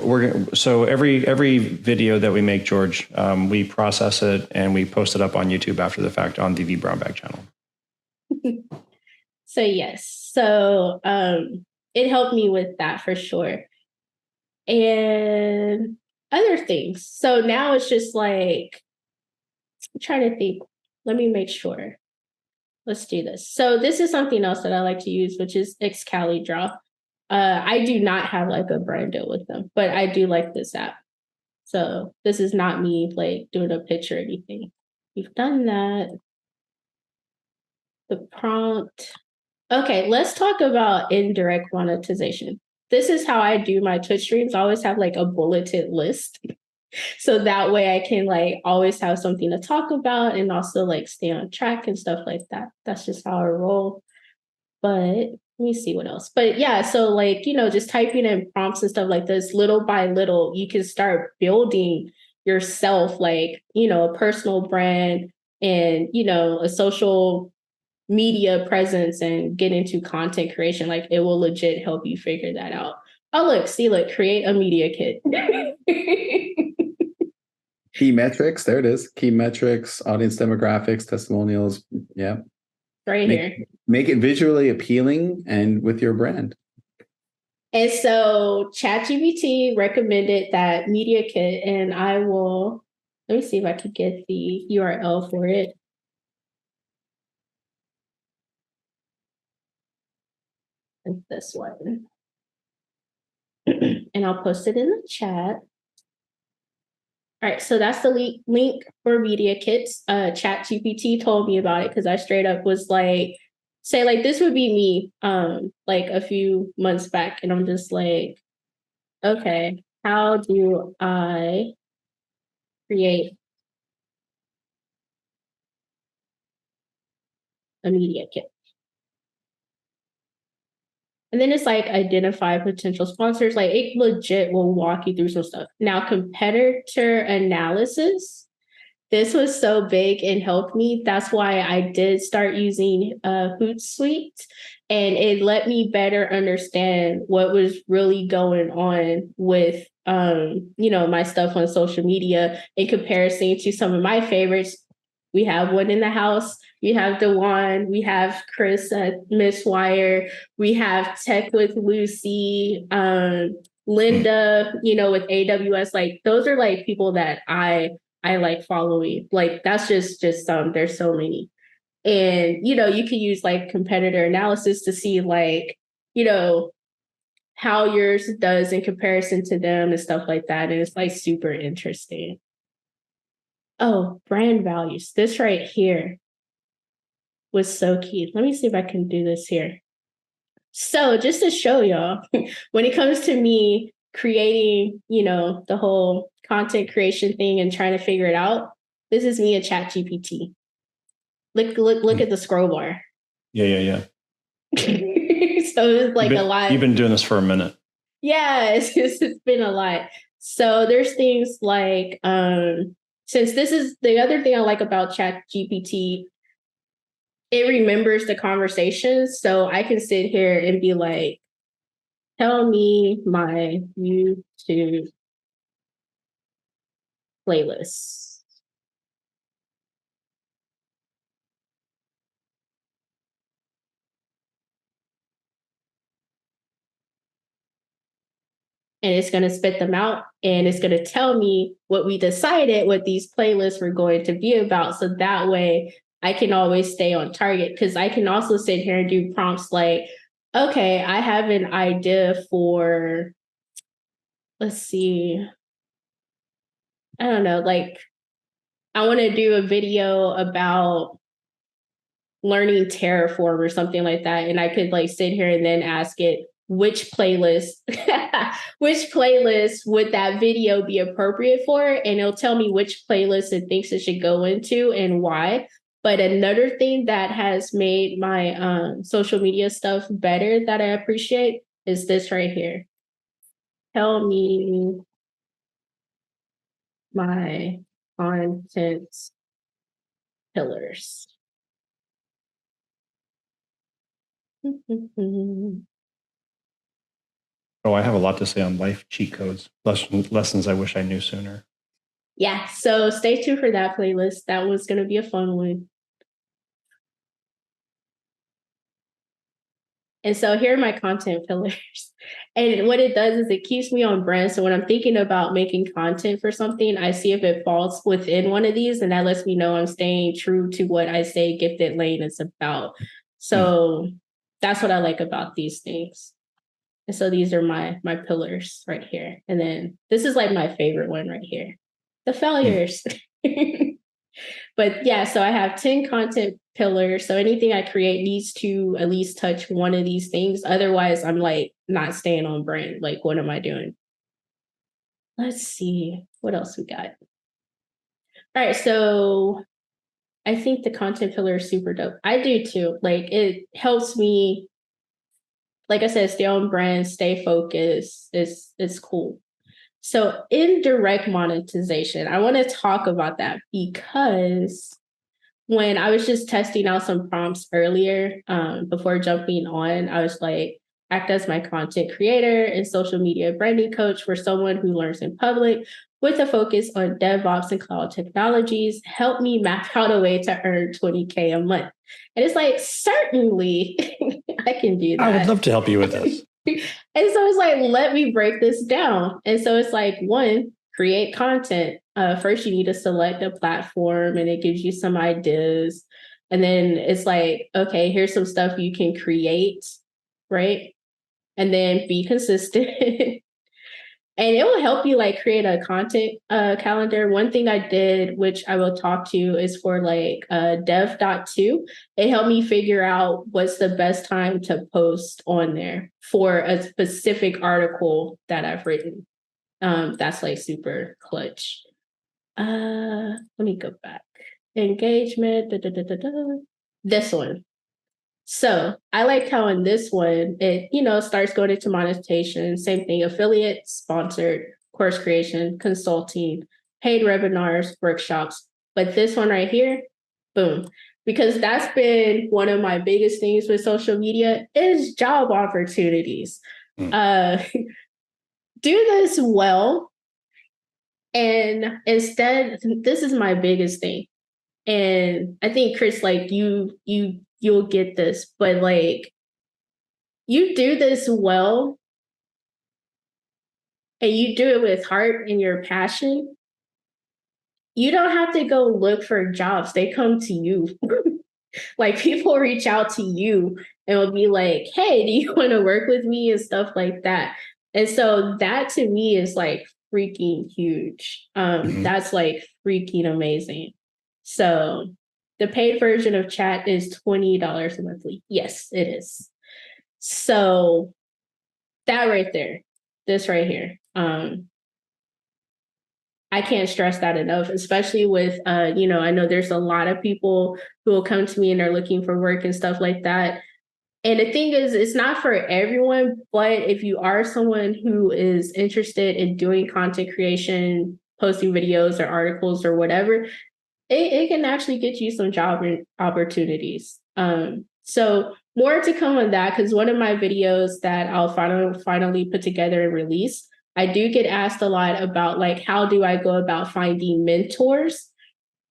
so every video that we make, George, we process it and we post it up on YouTube after the fact on the vBrownBag channel. So yes, it helped me with that for sure. And other things. So now it's just I'm trying to think. Let me make sure. Let's do this. So this is something else that I like to use, which is Excalidraw. I do not have a brand deal with them, but I do like this app. So this is not me doing a pitch or anything. We've done that. The prompt. Okay, let's talk about indirect monetization. This is how I do my Twitch streams. I always have a bulleted list. So that way I can always have something to talk about and also stay on track and stuff like that. That's just how I roll. But let me see what else. But yeah, so just typing in prompts and stuff like this, little by little, you can start building yourself, a personal brand and, a social media presence and get into content creation. It will legit help you figure that out. Oh, look, create a media kit. Key metrics, there it is. Key metrics, audience demographics, testimonials. Yeah. Right here. Make it visually appealing and with your brand. And so ChatGPT recommended that media kit, and let me see if I can get the URL for it. And this one. And I'll post it in the chat. All right, so that's the link for media kits. ChatGPT told me about it because I straight up was say this would be me a few months back, and I'm just okay, how do I create a media kit. And then it's like identify potential sponsors. Like it legit will walk you through some stuff. Now, competitor analysis. This was so big and helped me. That's why I did start using Hootsuite, and it let me better understand what was really going on with my stuff on social media in comparison to some of my favorites. We have one in the house. We have Dewan. We have Chris at Miss Wire. We have Tech with Lucy. Linda, with AWS. Like those are like people that I like following. Like that's just some. There's so many, and you can use like competitor analysis to see like how yours does in comparison to them and stuff like that. And it's like super interesting. Oh, brand values. This right here was so key. Let me see if I can do this here. So just to show y'all, when it comes to me creating, the whole content creation thing and trying to figure it out, this is me at Chat GPT. Look at the scroll bar. Yeah. So it's like a lot. You've been doing this for a minute. Yeah, it's been a lot. So there's things like, since this is the other thing I like about Chat GPT, it remembers the conversations. So I can sit here and be like, tell me my YouTube playlist. And it's going to spit them out, and it's going to tell me what we decided, what these playlists were going to be about. So that way I can always stay on target, because I can also sit here and do prompts like, okay, I have an idea for, let's see, I don't know, like I want to do a video about learning Terraform or something like that. And I could like sit here and then ask it, which playlist would that video be appropriate for? And it'll tell me which playlist it thinks it should go into and why. But another thing that has made my social media stuff better that I appreciate is this right here. Tell me my content pillars. Oh, I have a lot to say on life cheat codes, lessons I wish I knew sooner. Yeah, so stay tuned for that playlist. That was going to be a fun one. And so here are my content pillars. And what it does is it keeps me on brand. So when I'm thinking about making content for something, I see if it falls within one of these, and that lets me know I'm staying true to what I say Gifted Lane is about. So that's what I like about these things. And so these are my pillars right here. And then this is like my favorite one right here, the failures. But yeah, so I have 10 content pillars. So anything I create needs to at least touch one of these things. Otherwise, I'm like not staying on brand. Like, what am I doing? Let's see what else we got. All right, so I think the content pillar is super dope. I do too. Like it helps me, like I said, stay on brand, stay focused. It's cool. So indirect monetization, I want to talk about that because when I was just testing out some prompts earlier, before jumping on, I was like, act as my content creator and social media branding coach for someone who learns in public with a focus on DevOps and cloud technologies. Help me map out a way to earn 20K a month. And it's like, certainly I can do that. I would love to help you with this. And so it's like, let me break this down. And so it's like, one, create content. First, you need to select a platform, and it gives you some ideas. And then it's like, okay, here's some stuff you can create, right? And then be consistent. And it will help you like create a content calendar. One thing I did, which I will talk to, is for like dev.to. It helped me figure out what's the best time to post on there for a specific article that I've written. That's like super clutch. Let me go back. Engagement. This one. So I like how in this one, it, starts going into monetization, same thing, affiliate, sponsored, course creation, consulting, paid webinars, workshops. But this one right here, boom. Because that's been one of my biggest things with social media is job opportunities. Do this well. And instead, this is my biggest thing. And I think Chris, like you'll get this, but like you do this well and you do it with heart and your passion. You don't have to go look for jobs. They come to you. Like people reach out to you and will be like, hey, do you want to work with me and stuff like that? And so that to me is like freaking huge. That's like freaking amazing. So the paid version of chat is $20 monthly. Yes, it is. So that right there, this right here. I can't stress that enough, especially with, I know there's a lot of people who will come to me and they're looking for work and stuff like that. And the thing is, it's not for everyone, but if you are someone who is interested in doing content creation, posting videos or articles or whatever, it can actually get you some job opportunities. So more to come on that, because one of my videos that I'll finally put together and release, I do get asked a lot about like, how do I go about finding mentors?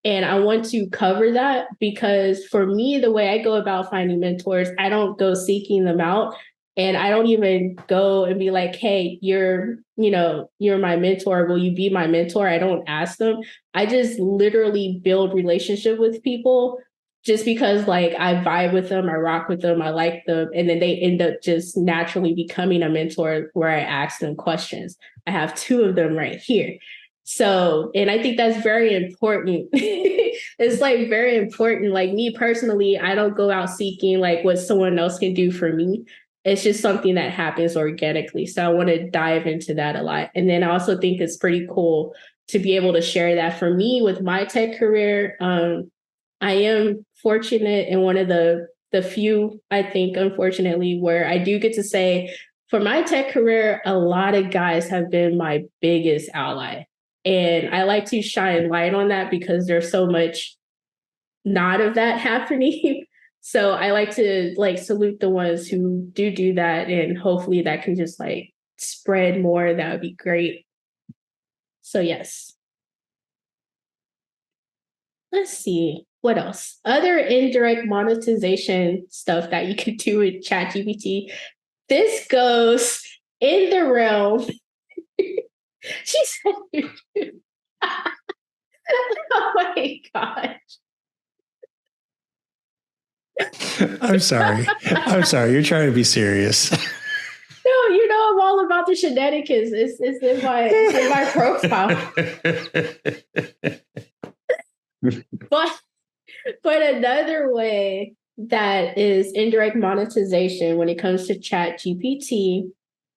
And I want to cover that because for me, the way I go about finding mentors, I don't go seeking them out. And I don't even go and be like, hey, you're my mentor. Will you be my mentor? I don't ask them. I just literally build relationship with people just because like I vibe with them, I rock with them, I like them. And then they end up just naturally becoming a mentor where I ask them questions. I have 2 of them right here. So, and I think that's very important. It's like very important. Like me personally, I don't go out seeking like what someone else can do for me. It's just something that happens organically. So I want to dive into that a lot. And then I also think it's pretty cool to be able to share that for me with my tech career. I am fortunate in one of the few, I think, unfortunately, where I do get to say for my tech career, a lot of guys have been my biggest ally. And I like to shine light on that because there's so much not of that happening. So I like to like salute the ones who do that. And hopefully that can just like spread more. That would be great. So yes. Let's see. What else? Other indirect monetization stuff that you could do with Chat GPT. This goes in the realm. She said, oh my gosh. I'm sorry. You're trying to be serious. No, I'm all about the shenanigans. It's in my profile. But another way that is indirect monetization when it comes to Chat GPT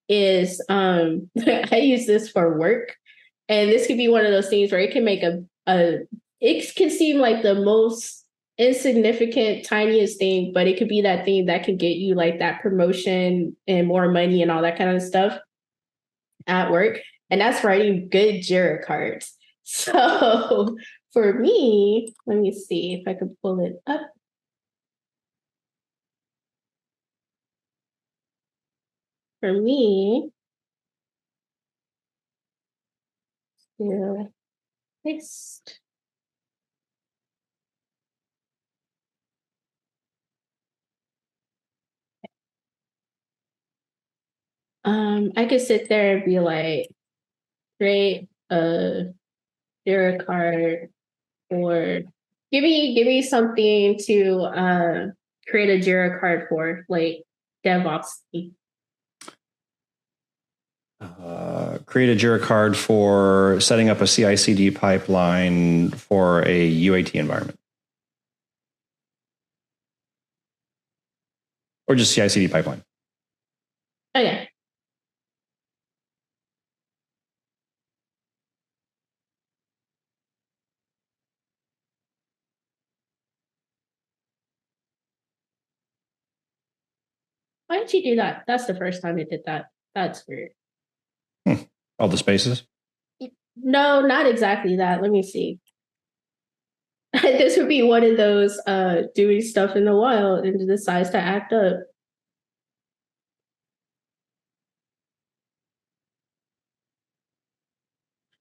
is I use this for work. And this could be one of those things where it can make it can seem like the most insignificant, tiniest thing, but it could be that thing that can get you like that promotion and more money and all that kind of stuff at work. And that's writing good Jira cards. So for me, let me see if I can pull it up. For me, paste. I could sit there and be like, create a Jira card or give me something to create a Jira card for, like DevOps. Create a Jira card for setting up a CI/CD pipeline for a UAT environment, or just CI/CD pipeline. Okay. Why did you do that? That's the first time it did that. That's weird. All the spaces? No, not exactly that. Let me see. This would be one of those doing stuff in the wild and it decides to act up.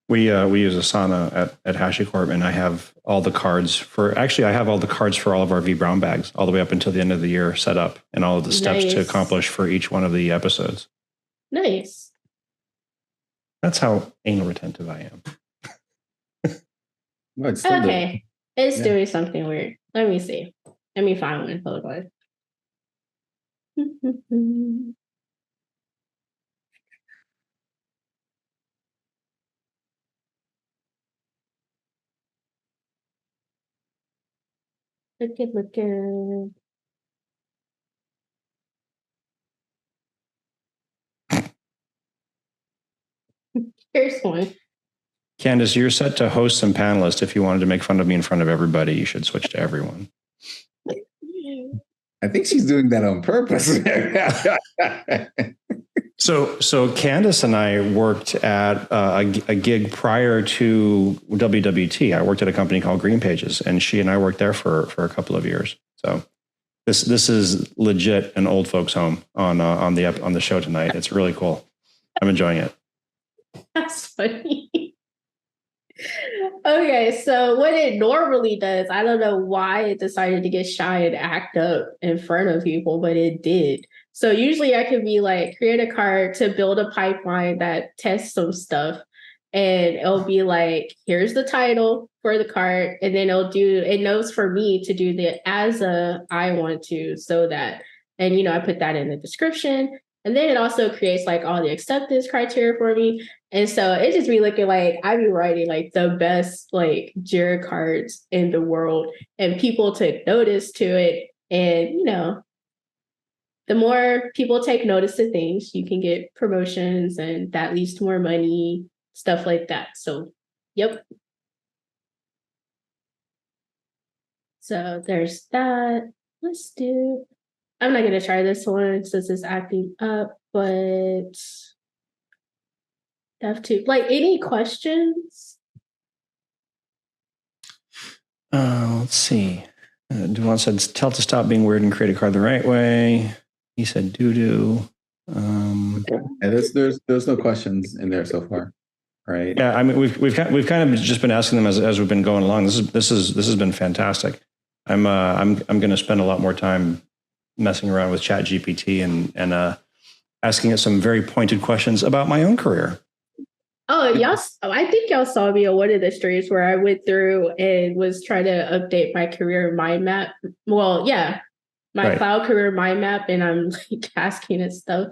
We use Asana at HashiCorp, and I have all the cards for. Actually, I have all the cards for all of our vBrownBags all the way up until the end of the year set up, and all of the steps to accomplish for each one of the episodes. Nice. That's how anal retentive I am. Well, it's okay, it's doing something weird. Let me see. Let me find one. Hold on. Look at. Here's one. Candace, you're set to host some panelists. If you wanted to make fun of me in front of everybody, you should switch to everyone. I think she's doing that on purpose. So Candace and I worked at a gig prior to WWT. I worked at a company called Green Pages, and she and I worked there for a couple of years. So this is legit an old folks home on the show tonight. It's really cool. I'm enjoying it. That's funny. Okay, so what it normally does, I don't know why it decided to get shy and act up in front of people, but it did. So usually I could be like, create a card to build a pipeline that tests some stuff. And it'll be like, here's the title for the card. And then it knows for me to do the as a I want to, so that, and I put that in the description. And then it also creates like all the acceptance criteria for me. And so it just be looking like I be writing like the best like Jira cards in the world, and people took notice to it. And the more people take notice to things, you can get promotions, and that leads to more money, stuff like that. So, yep. So there's that. I'm not going to try this one since it's acting up, but have to. Like, any questions? Let's see. Duan said, tell it to stop being weird and create a card the right way. He said, doo-doo. There's no questions in there so far, right? Yeah, I mean, we've kind of just been asking them as we've been going along. This has been fantastic. I'm going to spend a lot more time messing around with Chat GPT and asking it some very pointed questions about my own career. Oh, I think y'all saw me on one of the streams where I went through and was trying to update my career mind map. Well, yeah, my cloud career mind map, and I'm like asking it stuff.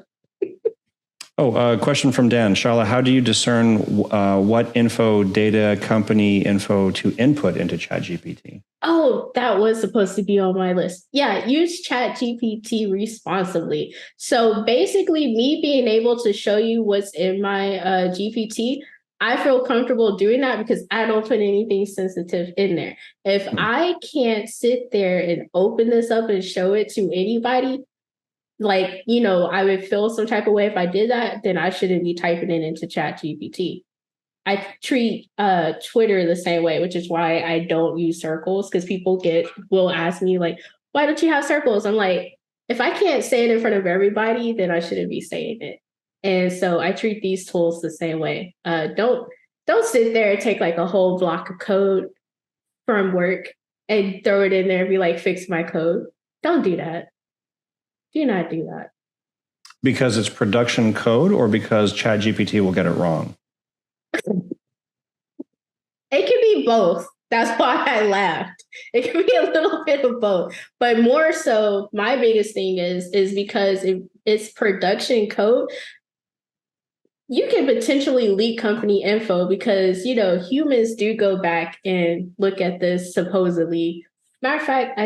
Oh, question from Dan. Shala, how do you discern what info, data, company info to input into Chat GPT? Oh, that was supposed to be on my list. Yeah, use Chat GPT responsibly. So basically, me being able to show you what's in my GPT, I feel comfortable doing that because I don't put anything sensitive in there. If I can't sit there and open this up and show it to anybody, like, I would feel some type of way if I did that, then I shouldn't be typing it into Chat GPT. I treat Twitter the same way, which is why I don't use circles, because people will ask me like, why don't you have circles? I'm like, if I can't say it in front of everybody, then I shouldn't be saying it. And so I treat these tools the same way. Don't sit there and take like a whole block of code from work and throw it in there and be like, fix my code. Don't do that. Do not do that. Because it's production code, or because Chat GPT will get it wrong? It can be both. That's why I laughed. It can be a little bit of both, but more so, my biggest thing is because it's production code. You can potentially leak company info because humans do go back and look at this supposedly. Matter of fact,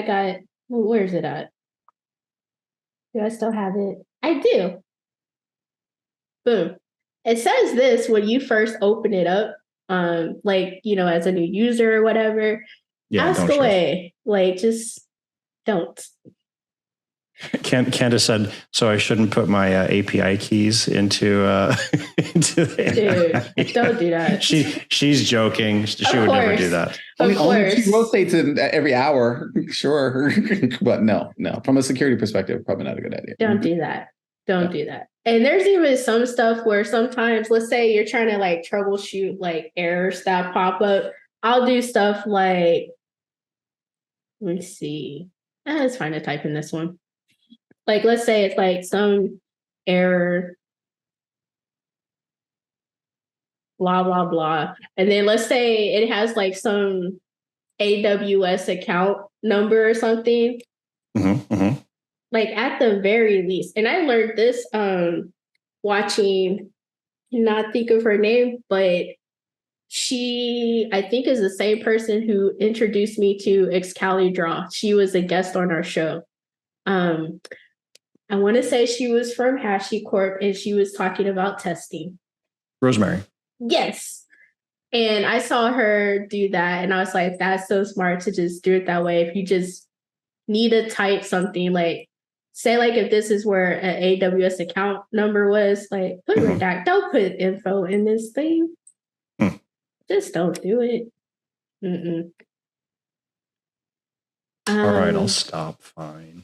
where is it at? Do I still have it? I do. Boom. It says this when you first open it up. As a new user or whatever, ask away. Like, just don't. Candace said, so I shouldn't put my API keys into Dude, don't do that. She's joking. She would never do that. Only 2 rotates in every hour. Sure. But no. From a security perspective, probably not a good idea. Don't do that. Don't do that. And there's even some stuff where sometimes, let's say you're trying to like troubleshoot like errors that pop up. I'll do stuff like, let me see. It's fine to type in this one. Like, let's say it's like some error, blah, blah, blah. And then let's say it has like some AWS account number or something. Like at the very least. And I learned this watching, not think of her name, but she, I think, is the same person who introduced me to Excalidraw. She was a guest on our show. I want to say she was from HashiCorp and she was talking about testing. Rosemary. Yes. And I saw her do that and I was like, that's so smart to just do it that way. If you just need to type something, like say like if this is where an AWS account number was, like put redact, don't put info in this thing. Just don't do it. All right, I'll stop. Fine.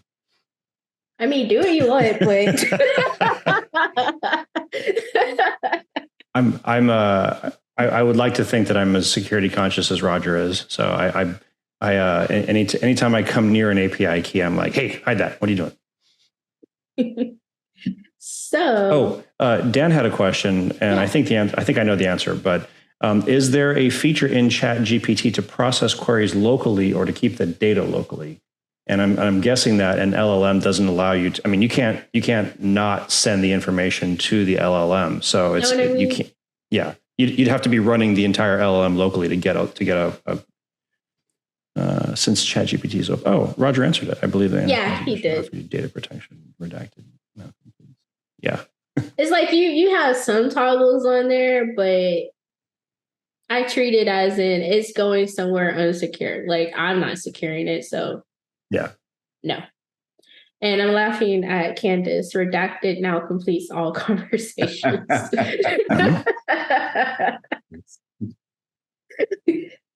I mean, do what you want, but I would like to think that I'm as security conscious as Roger is. So anytime I come near an API key, I'm like, hey, hide that. What are you doing? Dan had a question, and I think I know the answer, but is there a feature in Chat GPT to process queries locally or to keep the data locally? And I'm guessing that an LLM doesn't allow you to. I mean, you can't not send the information to the LLM. So you can't. Yeah, you'd have to be running the entire LLM locally to get a since Chat GPT is open. Oh, Roger answered it. I believe they answered. He did. Data protection redacted. No. Yeah. It's like you have some toggles on there, but I treat it as in it's going somewhere unsecured. Like I'm not securing it, so. Yeah. No. And I'm laughing at Candace. Redacted now completes all conversations.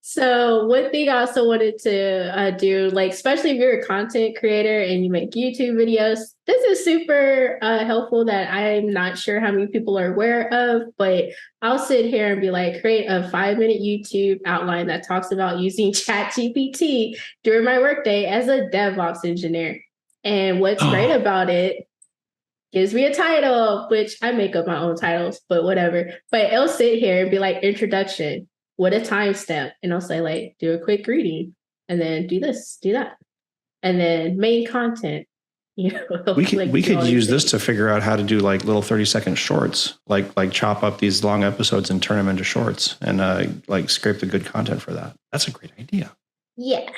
So one thing I also wanted to do, like, especially if you're a content creator and you make YouTube videos, this is super helpful that I'm not sure how many people are aware of, but I'll sit here and be like, create a 5-minute YouTube outline that talks about using Chat GPT during my workday as a DevOps engineer. And what's great about it, gives me a title, which I make up my own titles, but whatever. But it'll sit here and be like, introduction. What a timestamp. And I'll say like, do a quick reading and then do this, do that. And then main content. You know, we could use this to figure out how to do like little 30-second shorts, like chop up these long episodes and turn them into shorts and like scrape the good content for that. That's a great idea. Yeah.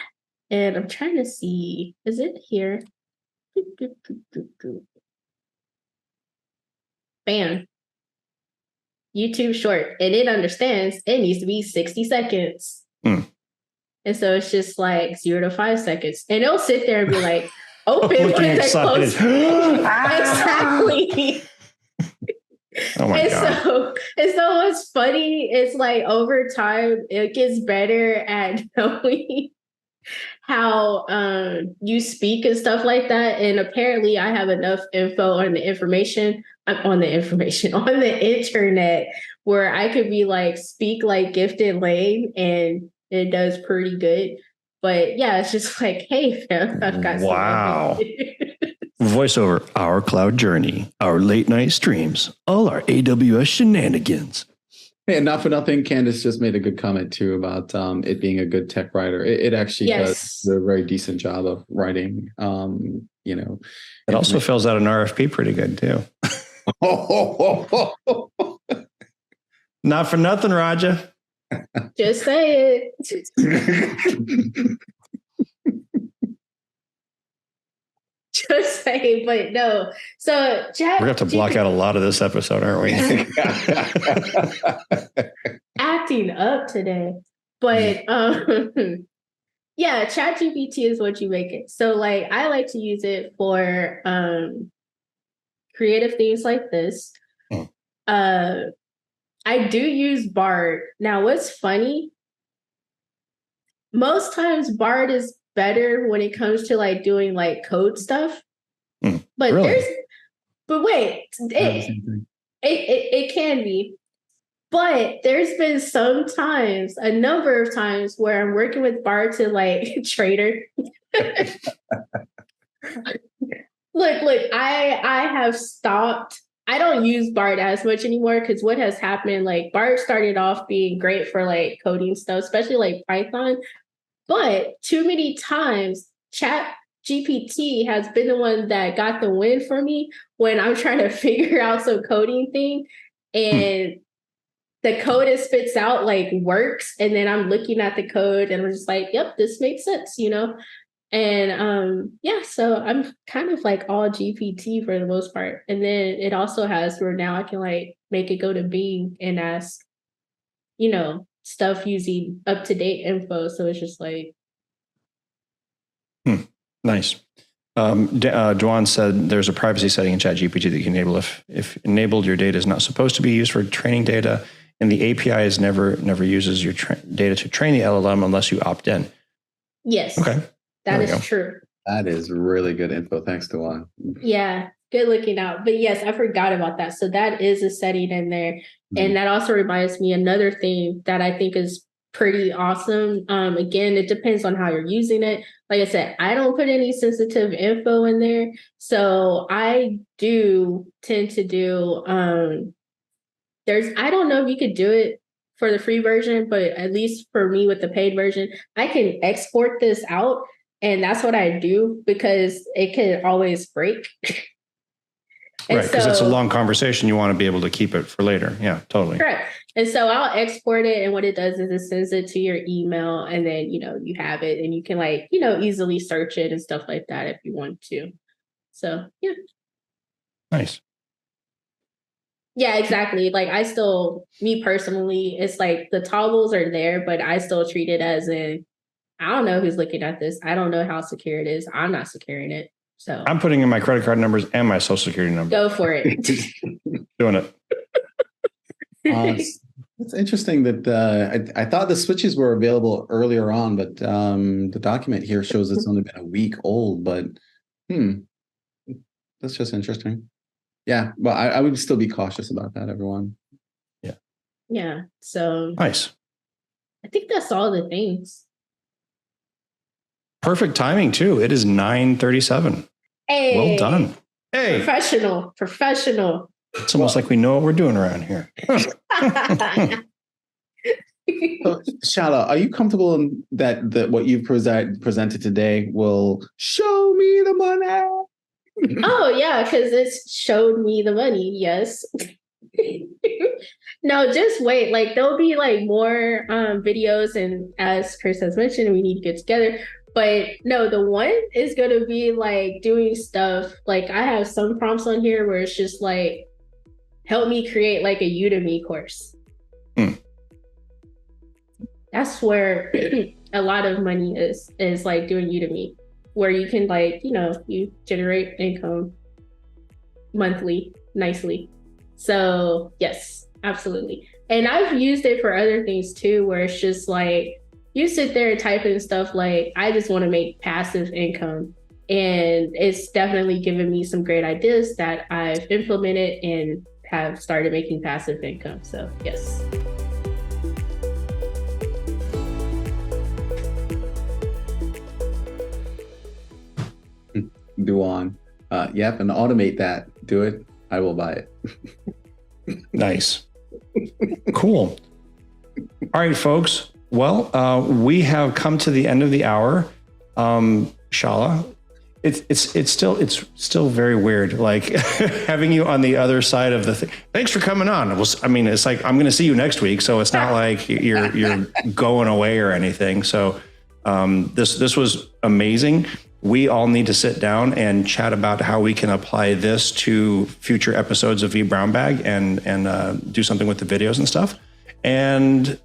And I'm trying to see, is it here? Bam. YouTube short, and it understands it needs to be 60 seconds. And so it's just like 0 to 5 seconds. And it'll sit there and be like, open with a close. Exactly. Oh my God. And so what's funny is like over time, it gets better at knowing how you speak and stuff like that. And apparently I have enough info on the internet where I could be like, speak like Gifted Lane, and it does pretty good. But yeah, it's just like, hey, fam, I've got voiceover, our cloud journey, our late night streams, all our AWS shenanigans. And not for nothing, Candace just made a good comment too about it being a good tech writer. It actually does a very decent job of writing. It also fills out an RFP pretty good too. Not for nothing, Roger. Just say it. Just say, but no. So we're gonna have to block out a lot of this episode, aren't we? Acting up today, but Yeah, Chat GPT is what you make it. So like I like to use it for creative things like this. Hmm. I do use Bard. Now what's funny, most times Bard is better when it comes to like doing like code stuff. But Really? wait, it can be. But there's been a number of times where I'm working with Bard to like trader. Look, I have stopped. I don't use Bard as much anymore because what has happened, like Bard started off being great for like coding stuff, especially like Python. But too many times, Chat GPT has been the one that got the win for me when I'm trying to figure out some coding thing. And the code it spits out like works. And then I'm looking at the code and I'm just like, yep, this makes sense, you know? And yeah, so I'm kind of like all GPT for the most part. And then it also has where now I can like make it go to Bing and ask, you know, stuff using up to date info. So it's just like, Nice. Dwan said there's a privacy setting in ChatGPT that you can enable if enabled, your data is not supposed to be used for training data, and the API is never uses your data to train the LLM unless you opt in. yes, Okay, that is true. That is really good info. Thanks, Dewan. Yeah, good looking out. But yes, I forgot about that. So that is a setting in there. And that also reminds me another thing that I think is pretty awesome. Again, it depends on how you're using it. Like I said, I don't put any sensitive info in there. So I do tend to do I don't know if you could do it for the free version, but at least for me with the paid version, I can export this out. And that's what I do because it can always break. Right, because it's a long conversation. You want to be able to keep it for later. Yeah, totally. Correct. And so I'll export it. And what it does is it sends it to your email. And then, you know, you have it and you can like, you know, easily search it and stuff like that if you want to. So, yeah. Nice. Yeah, exactly. Like me personally, it's like the toggles are there, but I still treat it as I don't know who's looking at this. I don't know how secure it is. I'm not securing it. So I'm putting in my credit card numbers and my social security number. Go for it. Doing it. It's interesting that I thought the switches were available earlier on, but the document here shows it's only been a week old. But that's just interesting. Yeah, but I would still be cautious about that, everyone. Yeah. Yeah. So nice. I think that's all the things. Perfect timing too. It is 9:37. Hey, well done. Hey, professional. It's almost like we know what we're doing around here. So, Shala, are you comfortable in that what you've presented today will show me the money? Oh yeah, because it's showed me the money. Yes. No, just wait. Like there'll be like more videos, and as Chris has mentioned, we need to get together. But no, the one is going to be like doing stuff. Like I have some prompts on here where it's just like, help me create like a Udemy course. That's where a lot of money is like doing Udemy, where you can like, you know, you generate income monthly nicely. So yes, absolutely. And I've used it for other things too, where it's just like, you sit there and type in stuff like, I just want to make passive income. And it's definitely given me some great ideas that I've implemented and have started making passive income. So yes. Duan. Yep, and automate that. Do it. I will buy it. Nice. Cool. All right, folks. Well, we have come to the end of the hour. Shala, it's still very weird, like having you on the other side of the thing. Thanks for coming on. I mean, it's like I'm going to see you next week, so it's not like you're going away or anything. So this was amazing. We all need to sit down and chat about how we can apply this to future episodes of vBrownBag and do something with the videos and stuff. And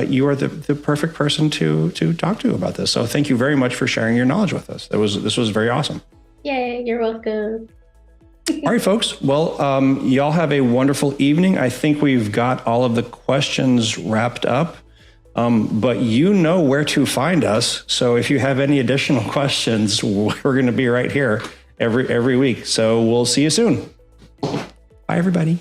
you are the perfect person to talk to about this. So thank you very much for sharing your knowledge with us. This was very awesome. Yay, you're welcome. All right, folks. Well, y'all have a wonderful evening. I think we've got all of the questions wrapped up, but you know where to find us. So if you have any additional questions, we're going to be right here every week. So we'll see you soon. Bye, everybody.